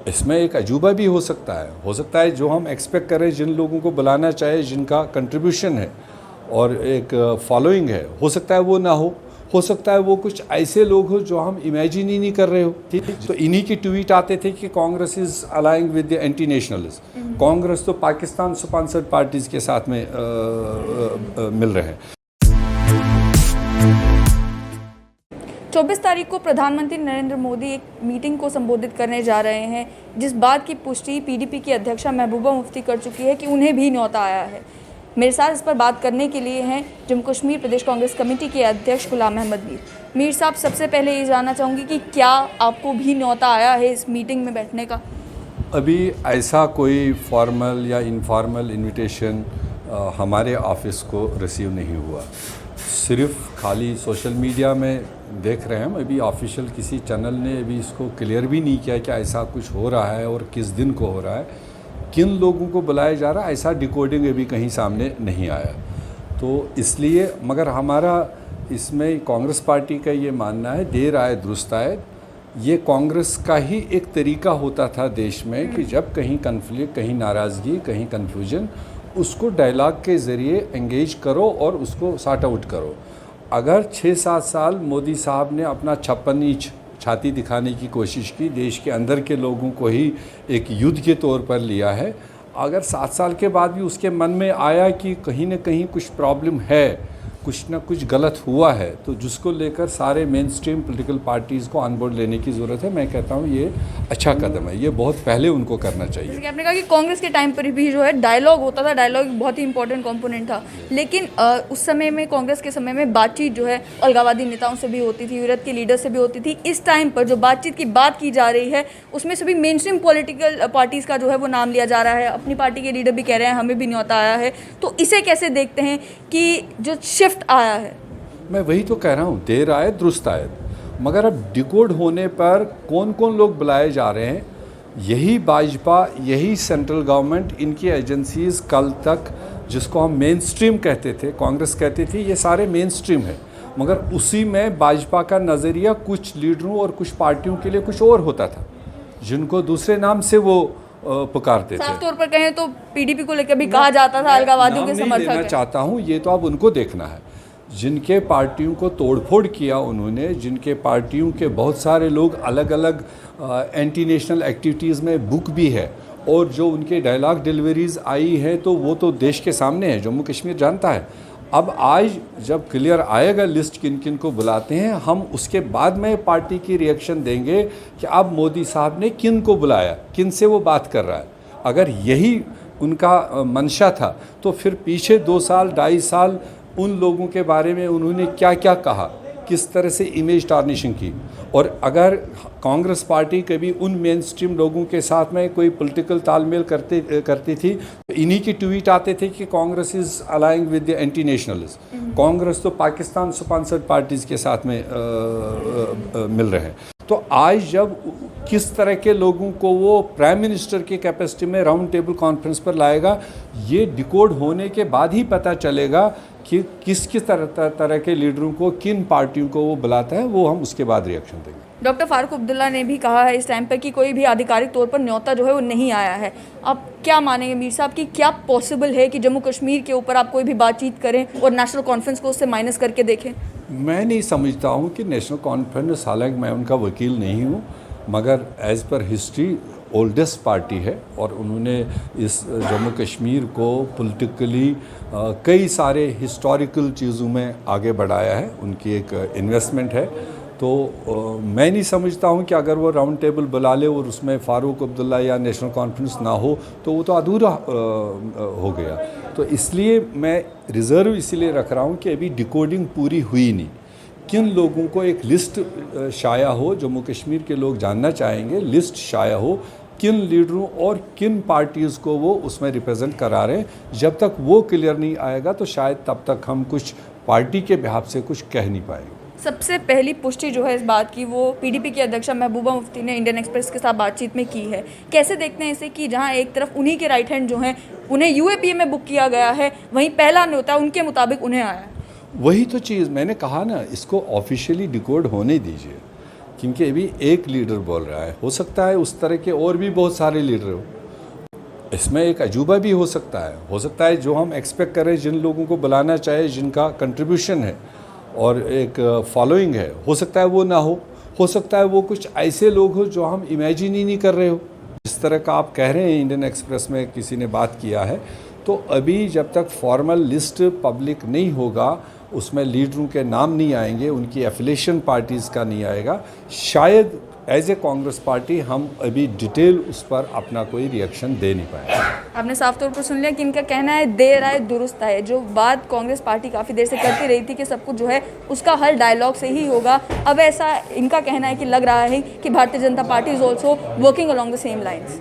इसमें एक अजूबा भी हो सकता है जो हम एक्सपेक्ट करें, जिन लोगों को बुलाना चाहे, जिनका कंट्रीब्यूशन है और एक फॉलोइंग है, हो सकता है वो ना हो सकता है वो कुछ ऐसे लोग हो जो हम इमेजिन ही नहीं कर रहे हो। ठीक, तो इन्हीं की ट्वीट आते थे कि Congress is aligning with the anti nationalist. Congress तो पाकिस्तान स्पॉन्सर्ड पार्टीज के साथ में मिल रहे हैं। 24 तारीख को प्रधानमंत्री नरेंद्र मोदी एक मीटिंग को संबोधित करने जा रहे हैं, जिस बात की पुष्टि पीडीपी की अध्यक्षा महबूबा मुफ्ती कर चुकी है कि उन्हें भी न्योता आया है। मेरे साथ इस पर बात करने के लिए हैं जम्मू कश्मीर प्रदेश कांग्रेस कमेटी के अध्यक्ष गुलाम अहमद मीर। मीर साहब, सबसे पहले ये जानना चाहूँगी कि क्या आपको भी न्योता आया है इस मीटिंग में बैठने का? अभी ऐसा कोई फॉर्मल या इनफॉर्मल इनविटेशन हमारे ऑफिस को रिसीव नहीं हुआ। सिर्फ खाली सोशल मीडिया में देख रहे हैं हम। अभी ऑफिशियल किसी चैनल ने अभी इसको क्लियर भी नहीं किया कि ऐसा कुछ हो रहा है और किस दिन को हो रहा है, किन लोगों को बुलाया जा रहा है, ऐसा डिकोडिंग अभी कहीं सामने नहीं आया। तो इसलिए मगर हमारा इसमें कांग्रेस पार्टी का ये मानना है, देर आए दुरुस्त आए। ये कांग्रेस का ही एक तरीका होता था देश में कि जब कहीं कन्फ्लिक्ट, कहीं नाराज़गी, कहीं कन्फ्यूजन, उसको डायलॉग के ज़रिए एंगेज करो और उसको सॉर्ट आउट करो। अगर 6-7 साल मोदी साहब ने अपना 56 इंच छाती दिखाने की कोशिश की, देश के अंदर के लोगों को ही एक युद्ध के तौर पर लिया है, अगर 7 साल के बाद भी उसके मन में आया कि कहीं ना कहीं कुछ प्रॉब्लम है, कुछ ना कुछ गलत हुआ है, तो जिसको लेकर सारे मेन स्ट्रीम पॉलिटिकल पार्टीज़ को ऑन बोर्ड लेने की ज़रूरत है। मैं कहता हूँ ये अच्छा कदम है, ये बहुत पहले उनको करना चाहिए। जैसे कि आपने कहा कि कांग्रेस के टाइम पर भी जो है डायलॉग होता था, डायलॉग बहुत ही इंपॉर्टेंट कंपोनेंट था, लेकिन उस समय में कांग्रेस के समय में बातचीत जो है अलगाववादी नेताओं से भी होती थी, विरोध के लीडर से भी होती थी। इस टाइम पर जो बातचीत की बात की जा रही है उसमें सभी मेन स्ट्रीम पॉलिटिकल पार्टीज़ का जो है वो नाम लिया जा रहा है। अपनी पार्टी के लीडर भी कह रहे हैं हमें भी न्योता आया है। तो इसे कैसे देखते हैं कि जो शिफ्ट आया है? मैं वही तो कह रहा हूँ, देर आए दुरुस्त आए। मगर अब डिकोड होने पर कौन कौन लोग बुलाए जा रहे हैं, यही भाजपा, यही सेंट्रल गवर्नमेंट, इनकी एजेंसीज़ कल तक जिसको हम मेन स्ट्रीम कहते थे, कांग्रेस कहती थी ये सारे मेन स्ट्रीम है, मगर उसी में भाजपा का नज़रिया कुछ लीडरों और कुछ पार्टियों के लिए कुछ और होता था, जिनको दूसरे नाम से वो पुकारते थे। साफ तौर पर कहें तो पीडीपी को लेकर भी कहा जाता था अलगाववादियों के समर्थक मैं चाहता हूँ, ये तो अब उनको देखना है। जिनके पार्टियों को तोड़फोड़ किया उन्होंने, जिनके पार्टियों के बहुत सारे लोग अलग अलग एंटी नेशनल एक्टिविटीज़ में बुक भी है, और जो उनके डायलॉग डिलीवरीज आई है तो वो तो देश के सामने है, जम्मू कश्मीर जानता है। अब आज जब क्लियर आएगा लिस्ट किन किन को बुलाते हैं, हम उसके बाद में पार्टी की रिएक्शन देंगे कि अब मोदी साहब ने किन को बुलाया, किन से वो बात कर रहा है। अगर यही उनका मंशा था तो फिर पीछे 2 साल 2.5 साल उन लोगों के बारे में उन्होंने क्या क्या कहा, किस तरह से इमेज टार्निशिंग की। और अगर कांग्रेस पार्टी कभी उन मेन स्ट्रीम लोगों के साथ में कोई पॉलिटिकल तालमेल करती थी, तो इन्हीं की ट्वीट आते थे कि Congress is aligning with the anti nationalist. Congress तो पाकिस्तान स्पॉन्सर्ड पार्टीज़ के साथ में मिल रहे हैं। तो आज जब किस तरह के लोगों को वो प्राइम मिनिस्टर की कैपेसिटी में राउंड टेबल कॉन्फ्रेंस पर लाएगा, ये डिकोड होने के बाद ही पता चलेगा कि किस किस तरह के लीडरों को, किन पार्टियों को वो बुलाता है। वो हम उसके बाद रिएक्शन देंगे। डॉक्टर फारूक अब्दुल्ला ने भी कहा है इस टाइम पर कि कोई भी आधिकारिक तौर पर न्योता जो है वो नहीं आया है। आप क्या मानेंगे मीर साहब कि क्या पॉसिबल है कि जम्मू कश्मीर के ऊपर आप कोई भी बातचीत करें और नेशनल कॉन्फ्रेंस को उससे माइनस करके देखें? मैं नहीं समझता हूँ कि नेशनल कॉन्फ्रेंस, हालांकि मैं उनका वकील नहीं हूँ, मगर as per history oldest party है और उन्होंने इस जम्मू कश्मीर को पॉलिटिकली कई सारे हिस्टोरिकल चीज़ों में आगे बढ़ाया है, उनकी एक इन्वेस्टमेंट है। तो मैं नहीं समझता हूँ कि अगर वो राउंड टेबल बुला ले और उसमें फ़ारूक अब्दुल्ला या नेशनल कॉन्फ्रेंस ना हो तो वो तो अधूरा हो गया। तो इसलिए मैं रिज़र्व इसलिए रख रहा हूँ कि अभी डिकोडिंग पूरी हुई नहीं। किन लोगों को एक लिस्ट शाया हो, जम्मू कश्मीर के लोग जानना चाहेंगे, लिस्ट शाया हो किन लीडरों और किन पार्टीज़ को वो उसमें रिप्रेजेंट करा रहे हैं। जब तक वो क्लियर नहीं आएगा तो शायद तब तक हम कुछ पार्टी के बिहाफ से कुछ कह नहीं पाएंगे। सबसे पहली पुष्टि जो है इस बात की वो पीडीपी की अध्यक्षा महबूबा मुफ्ती ने इंडियन एक्सप्रेस के साथ बातचीत में की है। कैसे देखते हैं इसे कि जहां एक तरफ उन्हीं के राइट हैंड जो हैं उन्हें यूएपीए में बुक किया गया है, वहीं पहला न्योता उनके मुताबिक उन्हें आया है? वही तो चीज़ मैंने कहा ना, इसको ऑफिशियली डिकोड होने दीजिए क्योंकि अभी एक लीडर बोल रहा है, हो सकता है उस तरह के और भी बहुत सारे लीडर हो। इसमें एक अजूबा भी हो सकता है जो हम एक्सपेक्ट करें, जिन लोगों को बुलाना चाहे, जिनका कंट्रीब्यूशन है और एक फॉलोइंग है, हो सकता है वो ना हो सकता है वो कुछ ऐसे लोग हो जो हम इमेजिन ही नहीं कर रहे हो। इस तरह का आप कह रहे हैं, इंडियन एक्सप्रेस में किसी ने बात किया है, तो अभी जब तक फॉर्मल लिस्ट पब्लिक नहीं होगा, उसमें लीडरों के नाम नहीं आएंगे, उनकी एफिलिएशन पार्टीज़ का नहीं आएगा, शायद एज ए कांग्रेस पार्टी हम अभी डिटेल उस पर अपना कोई रिएक्शन दे नहीं पाए। आपने साफ तौर पर सुन लिया कि इनका कहना है देर आए दुरुस्त आए। जो बात कांग्रेस पार्टी काफ़ी देर से करती रही थी कि सब कुछ जो है उसका हल डायलॉग से ही होगा, अब ऐसा इनका कहना है कि लग रहा है कि Bharatiya Janata party is also working along the same lines.